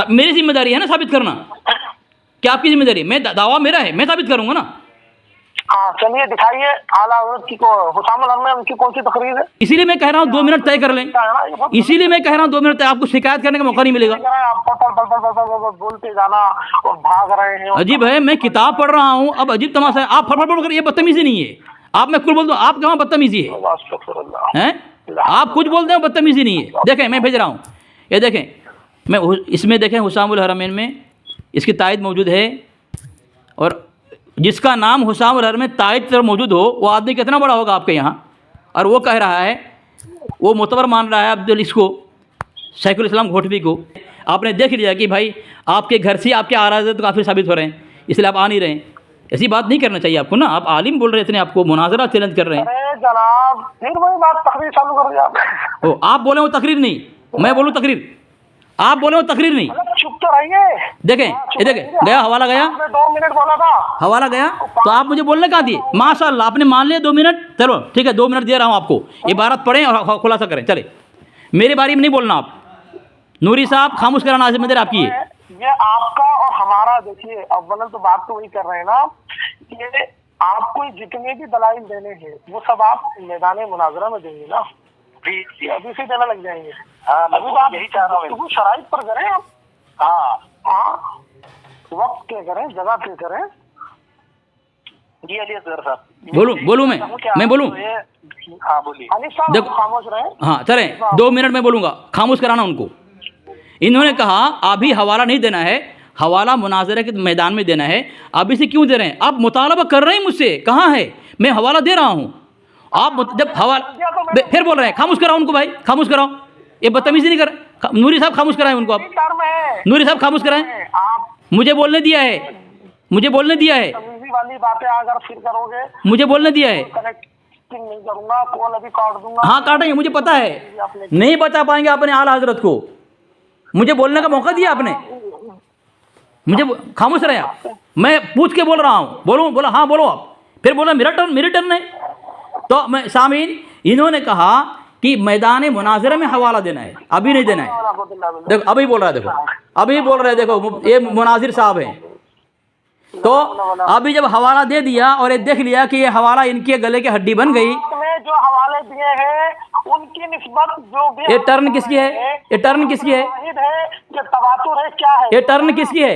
میری ذمہ داری ہے نا ثابت کرنا، کیا آپ کی ذمہ داری ہے؟ میں دعویٰ میرا ہے، میں ثابت کروں گا نا۔ ہاں چلیے دکھائیے اعلیٰ حضرت کی حسام الحرمین کی کون سی تقریر ہے؟ اسی لیے میں کہہ رہا ہوں 2 منٹ طے کر لیں، اسی لیے میں کہہ رہا ہوں 2 منٹ طے، آپ کو شکایت کرنے کا موقع نہیں ملے گا۔ آپ بولتے جانا اور بھاگ رہے ہیں۔ عجیب ہے، میں کتاب پڑھ رہا ہوں، اب عجیب تماشا ہے، آپ پڑھ کر، یہ بدتمیزی نہیں ہے۔ آپ میں کل بول دوں، آپ کے وہاں بدتمیزی ہے، آپ کچھ بولتے ہیں بدتمیزی نہیں ہے۔ دیکھیں میں بھیج رہا ہوں، یہ دیکھیں، میں اس میں دیکھیں حسام الحرمین میں اس کی تائید موجود ہے، اور جس کا نام حسام الحرمین تائید پر موجود ہو وہ آدمی کتنا بڑا ہوگا آپ کے یہاں، اور وہ کہہ رہا ہے، وہ معتبر مان رہا ہے اس کو شیخ الاسلام گھوٹوی کو۔ آپ نے دیکھ لیا کہ بھائی آپ کے گھر سے آپ کے اعلیٰ حضرت کافر ثابت ہو رہے ہیں، اس لیے آپ آ نہیں رہے ہیں۔ ایسی بات نہیں کرنا چاہیے آپ کو نا، آپ عالم بول رہے اتنے، آپ کو مناظرہ چیلنج کر رہے ہیں۔ ارے جناب پھر وہی بات تقریر چالو کر دیا آپ بولیں وہ تقریر نہیں، میں بولوں تقریر، آپ بولیں وہ تقریر نہیں۔ چپ تو رہیے۔ دیکھیں یہ دیکھیں، گیا حوالہ گیا، آپ نے 2 منٹ بولا تھا، حوالہ گیا، تو آپ مجھے بولنے کہاں دیے؟ ماشاء اللہ آپ نے مان لیا 2 منٹ، چلو ٹھیک ہے 2 منٹ دے رہا ہوں آپ کو، عبارت پڑھیں اور خلاصہ کریں۔ چلے میری باری میں نہیں بولنا، آپ نوری صاحب خاموش کرانا ذمہ داری آپ کی ہے۔ یہ آپ کا اور ہمارا، دیکھیے اولا تو بات تو وہی کر رہے ہیں نا کہ آپ کو جتنے بھی دلائل دینے ہیں وہ سب آپ میدان مناظرہ میں دیں گے نا، ابھی سے دینے لگ جائیں گے۔ ابھی تو آپ یہی چاہ رہا ہوں، شرائط پر کریں آپ، ہاں وقت پہ کریں، جگہ پہ کریں۔ جی علی اصغر صاحب بولوں میں بولوں؟ ہاں بولیے علی صاحب، خاموش رہیں۔ ہاں چلیں 2 منٹ میں بولوں گا، خاموش کرانا ان کو۔ انہوں نے کہا ابھی حوالہ نہیں دینا ہے، حوالہ مناظرے کے میدان میں دینا ہے، اب اسے کیوں دے رہے ہیں؟ آپ مطالبہ کر رہے ہیں مجھ سے، کہاں ہے؟ میں حوالہ دے رہا ہوں، آپ جب حوالہ پھر بول رہے ہیں خاموش کراؤ ان کو، بھائی خاموش کراؤ، یہ بدتمیزی نہیں کر رہے۔ نوری صاحب خاموش کرائیں ان کو، آپ نوری صاحب خاموش کرائیں، مجھے بولنے دیا ہے، مجھے بولنے دیا ہے، والی باتیں اگر پھر کرو گے مجھے بولنے دیا ہے۔ نہیں کروں گا، کال ابھی کاٹ دوں گا۔ ہاں کاٹیں گے، مجھے پتا ہے، نہیں بتا پائیں گے اپنے اعلیٰ حضرت کو، مجھے بولنے کا موقع دیا آپ نے، مجھے خاموش رہے آپ، میں پوچھ کے بول رہا ہوں، بولا ہاں بولو آپ، پھر بولا میری ٹرن ہے۔ تو میں سامعین، انہوں نے کہا کہ میدان مناظرہ میں حوالہ دینا ہے، ابھی نہیں دینا ہے۔ دیکھو ابھی بول رہا ہے، دیکھو ابھی بول رہے ہیں، دیکھو یہ مناظر صاحب ہیں، تو ابھی جب حوالہ دے دیا اور یہ دیکھ لیا کہ یہ حوالہ ان کے گلے کی ہڈی بن گئی، جو حوالے دیے ہیں ان کی نسبت جو بھی یہ ٹرن کس کی ہے؟ یہ ٹرن کس کی ہے؟ کہ تواتر ہے، کیا ہے یہ ٹرن کس کی ہے؟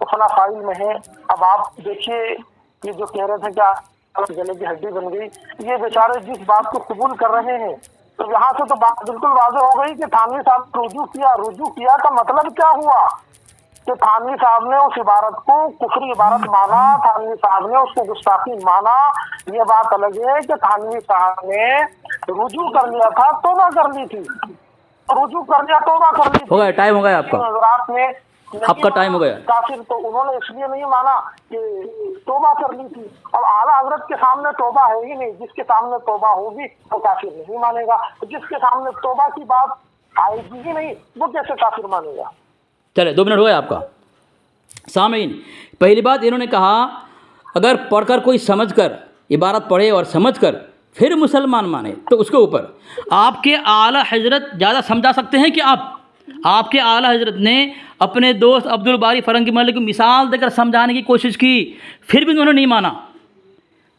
تو فلاں فائل میں ہے. اب آپ دیکھیے یہ جو کہہ رہے تھے کہ گلے کی ہڈی بن گئی، یہ بیچارے جس بات کو قبول کر رہے ہیں تو یہاں سے تو بات بالکل واضح ہو گئی کہ تھانوی صاحب رجوع کیا کا مطلب کیا ہوا کہ تھانوی صاحب نے اس عبارت کو کفری عبارت مانا، تھانوی صاحب نے اس کو گستاخی مانا. یہ بات الگ ہے کہ تھانوی صاحب نے رجوع کر لیا تھا، توبہ کر لی تھی، رجوع کر لیا، توبہ کر لی تھی. ہو گیا، ٹائم ہو گیا آپ کا، حضرات نے آپ کا ٹائم ہو گیا. کافر تو انہوں نے اس لیے نہیں مانا کہ توبہ کر لی تھی. اب اعلیٰ حضرت کے سامنے توبہ ہے ہی نہیں، جس کے سامنے توبہ ہوگی وہ کافر نہیں مانے گا، جس کے سامنے توبہ کی بات آئے گی ہی نہیں وہ کیسے کافر مانے گا. چلے 2 منٹ ہو گیا آپ کا. سامعین، پہلی بات انہوں نے کہا اگر پڑھ کر کوئی سمجھ کر عبارت پڑھے اور سمجھ کر پھر مسلمان مانے تو اس کے اوپر آپ کے اعلیٰ حضرت زیادہ سمجھا سکتے ہیں کہ آپ کے اعلیٰ حضرت نے اپنے دوست عبد الباری فرنگی محلے کو مثال دے کر سمجھانے کی کوشش کی، پھر بھی انہوں نے نہیں مانا.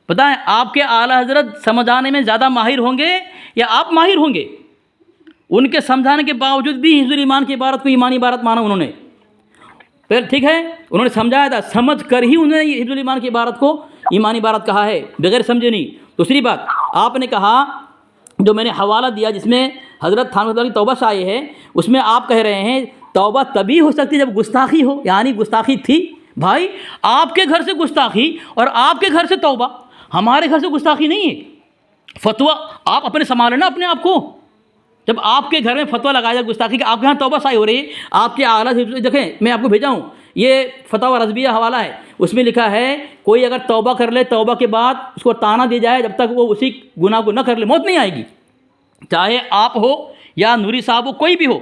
بتائیں آپ کے اعلیٰ حضرت سمجھانے میں زیادہ ماہر ہوں گے یا آپ ماہر ہوں گے؟ ان کے سمجھانے کے باوجود بھی حفظ الایمان کی عبارت کو ایمانی عبارت مانا انہوں نے. پھر ٹھیک ہے، انہوں نے سمجھایا تھا، سمجھ کر ہی انہوں نے حفظ الایمان کی عبارت کو ایمانی عبارت کہا ہے، بغیر سمجھے نہیں. دوسری بات آپ نے کہا جو میں نے حوالہ دیا جس میں حضرت تھانوی کی توبہ سے آئی ہے، اس میں آپ کہہ رہے ہیں توبہ تبھی ہو سکتی جب گستاخی ہو، یعنی گستاخی تھی. بھائی آپ کے گھر سے گستاخی اور آپ کے گھر سے توبہ، ہمارے گھر سے گستاخی نہیں ہے. فتویٰ آپ اپنے سنبھالیں نا اپنے آپ کو. جب آپ کے گھر میں فتویٰ لگایا جائے گستاخی کا، آپ کے یہاں توبہ صحیح ہو رہی ہے، آپ کے اعلیٰ دیکھیں میں آپ کو بھیجا ہوں، یہ فتاوی رضویہ حوالہ ہے، اس میں لکھا ہے کوئی اگر توبہ کر لے، توبہ کے بعد اس کو تانا دی جائے جب تک وہ اسی گناہ کو نہ کر لے موت نہیں آئے گی. چاہے آپ ہو یا نوری صاحب ہو، کوئی بھی ہو،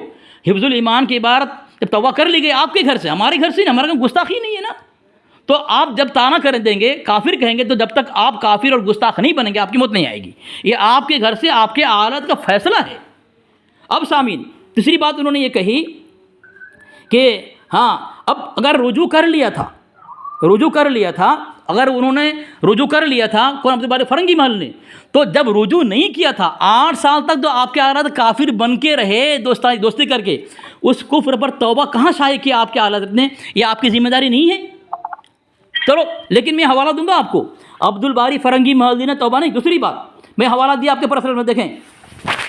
حفظ الایمان کی عبارت جب توبہ کر لی گئی آپ کے گھر سے، ہمارے گھر سے نہیں، ہمارے گھر گستاخی نہیں ہے نا. تو آپ جب تانا کر دیں گے، کافر کہیں گے، تو جب تک آپ کافر اور گستاخ نہیں بنیں گے آپ کی موت نہیں آئے گی. یہ آپ کے گھر سے آپ کے اعلیٰ کا فیصلہ ہے. اب سامعین، تیسری بات انہوں نے یہ کہی کہ ہاں اب اگر رجوع کر لیا تھا، اگر انہوں نے رجوع کر لیا تھا کون عبد الباری فرنگی محل نے، تو جب رجوع نہیں کیا تھا 8 سال تک تو آپ کے اعلیٰ کافر بن کے رہے، دوستی کر کے، اس کفر پر توبہ کہاں شائع کیا آپ کے اعلیٰ نے؟ یہ آپ کی ذمہ داری نہیں ہے. چلو لیکن میں حوالہ دوں گا آپ کو، عبد الباری فرنگی محل نے توبہ نہیں. دوسری بات میں حوالہ دیا آپ کے پرسنل میں، دیکھیں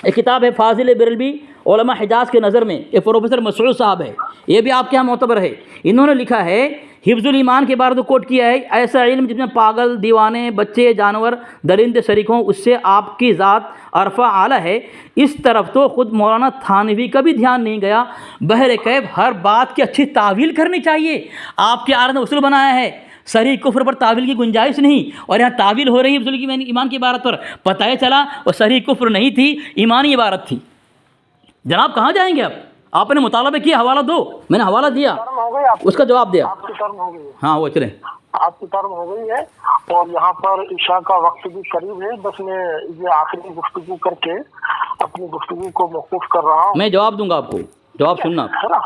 ایک کتاب ہے فاضل بریلوی علماء حجاز کے نظر میں، یہ پروفیسر مسعود صاحب ہے، یہ بھی آپ کے یہاں معتبر ہے. انہوں نے لکھا ہے حفظ الایمان کے بارے میں کوٹ کیا ہے، ایسا علم جس میں پاگل، دیوانے، بچے، جانور، درندے شریک ہوں، اس سے آپ کی ذات عرفہ اعلیٰ ہے. اس طرف تو خود مولانا تھانوی کا بھی دھیان نہیں گیا. بہرکیف ہر بات کی اچھی تعویل کرنی چاہیے. آپ کے اعلیٰ نے اصول بنایا ہے صریح کفر پر تعویل کی گنجائش نہیں، اور یہاں تعویل ہو رہی ہے ایمان کی عبارت پر. پتہ ہی چلا وہ صریح کفر نہیں تھی، ایمانی عبارت تھی. جناب کہاں جائیں گے آپ نے مطالبہ کیا، حوالہ دو، میں نے حوالہ دیا، اس کا جواب دیا. آپ کی ٹرم ہو گئی ہے، ہاں وہ چلیں، آپ کی ٹرم ہو گئی ہے اور یہاں پر عشاء کا وقت بھی قریب ہے. بس میں یہ آخری گفتگو کر کے اپنی گفتگو کو موقوف کر رہا ہوں. میں جواب دوں گا آپ کو، جواب سننا، ہے نا؟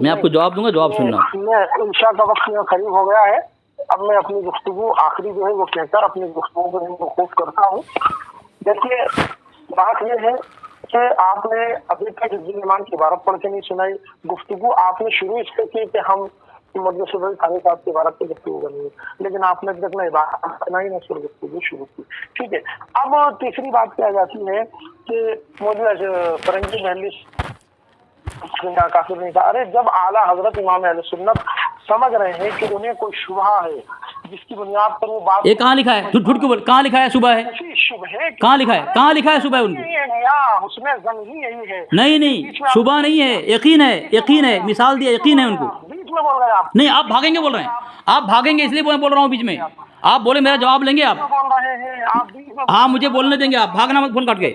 میں آپ کو جواب دوں گا، جواب سننا. میں عشاء کا وقت یہاں قریب ہو گیا ہے، اب میں اپنی گفتگو آخری جو ہے وہ کہہ کر اپنی گفتگو کو موقوف کرتا ہوں. دیکھیے بات یہ ہے کہ آپ نے ابھی تک حفظ الایمان کی عبارت پڑھ کے نہیں سنائی. گفتگو آپ نے شروع اس سے کی کہ ہم مدرسہ تھانوی صاحب کی عبارت پہ گفتگو کریں گے، لیکن آپ نے ابھی تک نہ عبارت سنائی نہ پھر گفتگو شروع کی. ٹھیک ہے، اب تیسری بات کیا جاتی ہے کہ مولوی فرنگی محلی کافر نہیں تھا. ارے جب اعلیٰ حضرت امام اہل سنت سمجھ رہے ہیں کہ انہیں کوئی شبہ ہے جس کی بنیاد پر وہ بات، یہ کہاں لکھا ہے؟ جھوٹ کو بول، کہاں لکھا ہے شبہ ہے؟ کہاں لکھا ہے؟ کہاں لکھا ہے شبہ ان کی؟ اس میں زن ہی یہی ہے. نہیں شبہ نہیں ہے، یقین ہے، یقین ہے، مثال دیا، یقین ہے ان کو. بیچ میں بول رہے آپ، نہیں آپ بھاگیں گے بول رہے ہیں، آپ بھاگیں گے اس لیے بول رہا ہوں بیچ میں. آپ بولے میرا جواب لیں گے آپ؟ بول رہے ہیں آپ بیچ میں، ہاں مجھے بولنے دیں گے، آپ بھاگنا مت فون کاٹ کے.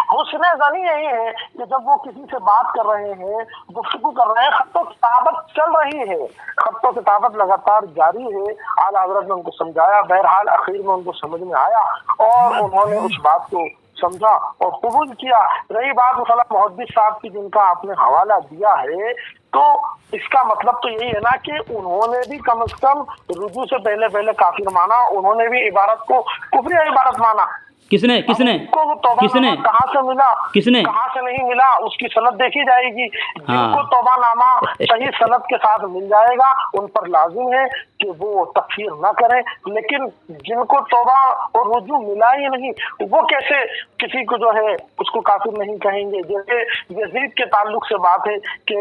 حسن زنی یہی ہے کہ جب وہ کسی سے بات کر رہے ہیں، گفتگو کر رہے ہیں، خط و کتابت چل رہی ہے، خط و کتابت لگاتار جاری ہے. اعلیٰ حضرت نے ان کو سمجھایا، بہرحال اخیر میں ان کو سمجھ میں آیا اور انہوں نے اس بات کو سمجھا اور قبول کیا. رہی بات خلا محدث صاحب کی جن کا آپ نے حوالہ دیا ہے، تو اس کا مطلب تو یہی ہے نا کہ انہوں نے بھی کم از کم رجوع سے پہلے کافر مانا، انہوں نے بھی عبارت کو کفری عبارت مانا۔ کس نے کہاں سے ملا، کس نے کہاں سے نہیں ملا، اس کی سند دیکھی جائے گی۔ جن کو توبہ نامہ صحیح سند کے ساتھ مل جائے گا ان پر لازم ہے کہ وہ تکفیر نہ کریں، لیکن جن کو توبہ اور رجوع ملا ہی نہیں وہ کیسے کسی کو جو ہے اس کو کافر نہیں کہیں گے۔ جیسے یزید کے تعلق سے بات ہے کہ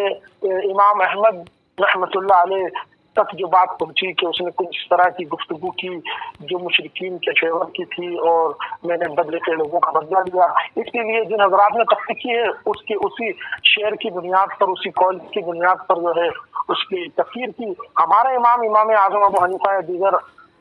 امام احمد رحمۃ اللہ علیہ تک جو بات پہنچی کہ اس نے کچھ اس طرح کی گفتگو کی جو مشرکین کے فیور کی تھی اور میں نے بدلے کے لوگوں کا بدلہ لیا، اس کے لیے جن حضرات نے تحقیق کی ہے اس کی اسی شعر کی بنیاد پر، اسی قول کی بنیاد پر جو ہے اس کی تکفیر کی۔ ہمارے امام اعظم ابو حنیفہ دیگر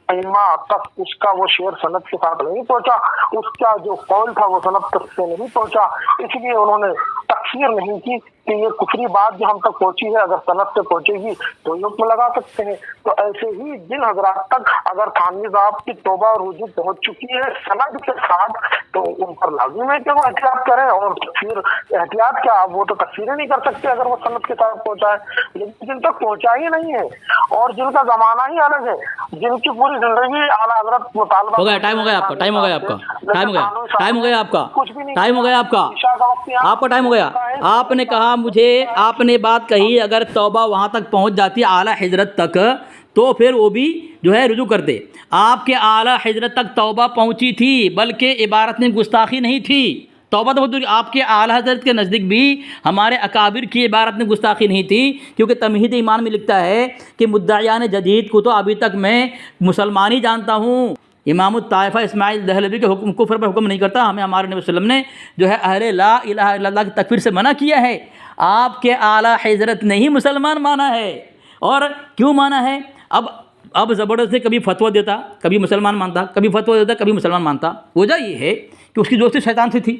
ائمہ تک اس کا وہ شعر سند کے ساتھ نہیں پہنچا، اس کا جو قول تھا وہ سند تک سے نہیں پہنچا، اس لیے انہوں نے تکفیر نہیں کی کہ یہ کفری بات جو ہم تک پہنچی ہے اگر سند سے پہنچے گی تو یہ حکم لگا سکتے ہیں۔ تو ایسے ہی جن حضرات تک اگر تھانوی صاحب کی توبہ اور رجوع پہنچ چکی ہے سند کے ساتھ تو ان پر لازم ہے کہ وہ احتیاط کریں، اور تکفیر احتیاط کیا، وہ تو تکفیر ہی نہیں کر سکتے اگر وہ سند کے ساتھ پہنچا ہے، لیکن جن تک پہنچا ہی نہیں ہے اور جن کا زمانہ ہی الگ ہے، جن کی پوری زندگی اعلیٰ حضرت مطالبہ ہو گیا، ٹائم ہو گیا آپ کا، ٹائم ہو گیا آپ کا، ٹائم ہو گیا، ٹائم ہو گیا آپ کا، ٹائم ہو گیا آپ کا، آپ کا ٹائم ہو گیا۔ آپ نے کہا مجھے، آپ نے بات کہی اگر توبہ وہاں تک پہنچ جاتی اعلیٰ حضرت تک تو پھر وہ بھی جو ہے رجوع کرتے۔ آپ کے اعلیٰ حضرت تک توبہ پہنچی تھی، بلکہ عبارت میں گستاخی نہیں تھی۔ توبہ تو آپ کے اعلیٰ حضرت کے نزدیک بھی ہمارے اکابر کی عبارت میں گستاخی نہیں تھی، کیونکہ تمہید ایمان میں لکھتا ہے کہ مدعیان جدید کو تو ابھی تک میں مسلمان ہی جانتا ہوں۔ امام الطائفہ اسماعیل دہلوی کے حکم کفر پر حکم نہیں کرتا، ہمیں ہمارے نبی صلی اللہ علیہ وسلم نے جو ہے اہل لا الہ الا اللہ کی تکفیر سے منع کیا ہے۔ آپ کے اعلیٰ حضرت نے ہی مسلمان مانا ہے، اور کیوں مانا ہے؟ اب زبردستی کبھی فتویٰ دیتا، کبھی مسلمان مانتا، کبھی فتویٰ دیتا، کبھی مسلمان مانتا۔ وجہ یہ ہے کہ اس کی دوستی شیطان سے تھی۔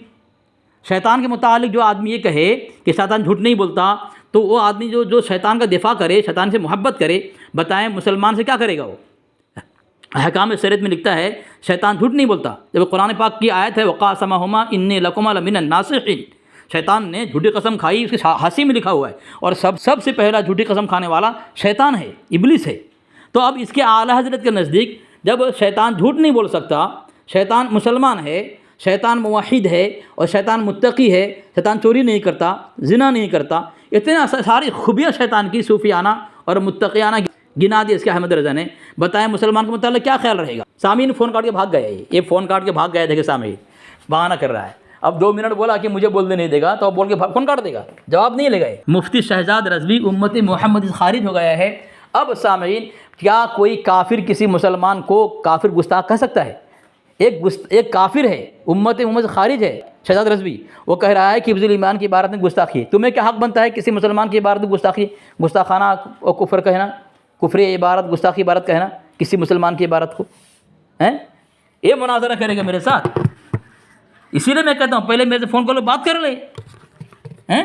شیطان کے متعلق جو آدمی یہ کہے کہ شیطان جھوٹ نہیں بولتا، تو وہ آدمی جو شیطان کا دفاع کرے، شیطان سے محبت کرے، بتائیں مسلمان سے کیا کرے گا وہ؟ احکام شریعت میں لکھتا ہے شیطان جھوٹ نہیں بولتا۔ جب قرآن پاک کی آیت ہے وقاسمہما انی لکما لمن الناصحین، شیطان نے جھوٹی قسم کھائی، اس کے حاشیے میں لکھا ہوا ہے، اور سب سے پہلا جھوٹی قسم کھانے والا شیطان ہے، ابلیس ہے۔ تو اب اس کے اعلیٰ حضرت کے نزدیک جب شیطان جھوٹ نہیں بول سکتا، شیطان مسلمان ہے، شیطان موحد ہے، اور شیطان متقی ہے، شیطان چوری نہیں کرتا، زنا نہیں کرتا، اتنے ساری خوبیاں شیطان کی صوفیانہ اور متقیانہ گنا دی اس کے احمد رضا نے، بتائیں مسلمان کے متعلق کیا خیال رہے گا؟ سامعین فون کاٹ کے بھاگ گئے، یہ فون کاٹ کے بھاگ گئے، دیکھیں سامعین بہانہ کر رہا ہے، اب 2 منٹ بولا کہ مجھے بولنے نہیں دے گا تو اب بول کے فون کاٹ دے گا، جواب نہیں لے گئے۔ مفتی شہزاد رضوی امت محمد سے خارج ہو گیا ہے۔ اب سامعین کیا کوئی کافر کسی مسلمان کو کافر گستاخ کہہ سکتا ہے؟ ایک کافر ہے، امت محمد سے خارج ہے، شہزاد رضوی، وہ کہہ رہا ہے کہ حفظ الایمان کی عبارت میں گستاخی، تمہیں کیا حق بنتا ہے کسی مسلمان کی عبارت میں گستاخانہ اور کفر کہنا، کفری عبارت، گستاخی عبارت کہنا کسی مسلمان کی عبارت کو؟ ہیں یہ مناظرہ کرے گا میرے ساتھ؟ اسی لیے میں کہتا ہوں پہلے میرے سے فون کر لو، بات کر لے، ہیں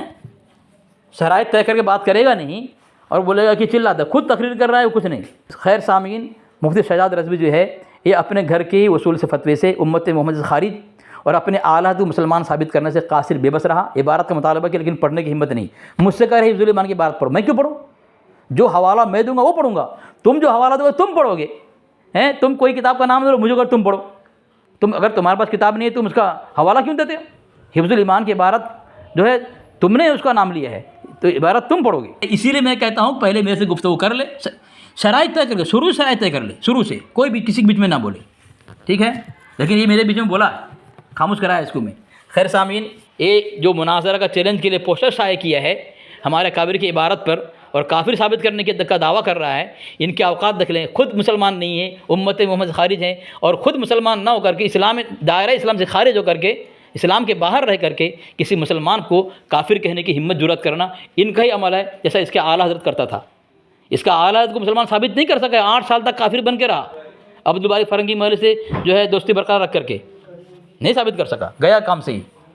شرائط طے کر کے بات کرے گا نہیں اور بولے گا کہ چلا تھا، خود تقریر کر رہا ہے وہ کچھ نہیں۔ خیر سامعین، مفتی شہزاد رضوی جو ہے یہ اپنے گھر کے ہی اصول سے فتوے سے امت محمد سے خارج اور اپنے اعلیٰ کو مسلمان ثابت کرنے سے قاصر بے بس رہا، عبارت کا مطالبہ کیا لیکن پڑھنے کی ہمت نہیں۔ مجھ سے کہہ رہے حفظ الایمان کی عبارت پڑھو، میں کیوں پڑھوں؟ جو حوالہ میں دوں گا وہ پڑھوں گا، تم جو حوالہ دو گے تم پڑھو گے، ہیں تم کوئی کتاب کا نام دو مجھے اگر تم پڑھو، اگر تمہارے پاس کتاب نہیں ہے تم اس کا حوالہ کیوں دیتے ہو؟ حفظ الایمان کی عبارت جو ہے تم نے اس کا نام لیا ہے تو عبارت تم پڑھو گے۔ اسی لیے میں کہتا ہوں پہلے میرے سے گفتگو کر لے، شرائط طے کر لے، شروع شرائط طے کر لے، شروع سے کوئی بھی کسی کے بیچ میں نہ بولے، ٹھیک ہے؟ لیکن یہ میرے بیچ میں بولا ہے، خاموش کرایا اس کو میں۔ خیر سامعین، یہ جو مناظرہ کا چیلنج کے لیے پوسٹر شائع کیا ہے ہمارے کابر کی عبارت پر اور کافر ثابت کرنے کا دعویٰ کر رہا ہے، ان کے اوقات دیکھ لیں، خود مسلمان نہیں ہیں، امت محمد خارج ہیں، اور خود مسلمان نہ ہو کر کے اسلام دائرہ اسلام سے خارج ہو کر کے اسلام کے باہر رہ کر کے کسی مسلمان کو کافر کہنے کی ہمت جرأت کرنا ان کا ہی عمل ہے، جیسا اس کے اعلیٰ حضرت کرتا تھا۔ اس کا اعلیٰ حضرت کو مسلمان ثابت نہیں کر سکا، 8 سال تک کافر بن کے رہا، عبدالباری فرنگی محل سے جو ہے دوستی برقرار رکھ کر کے نہیں ثابت کر سکا، گیا کام سے ہی۔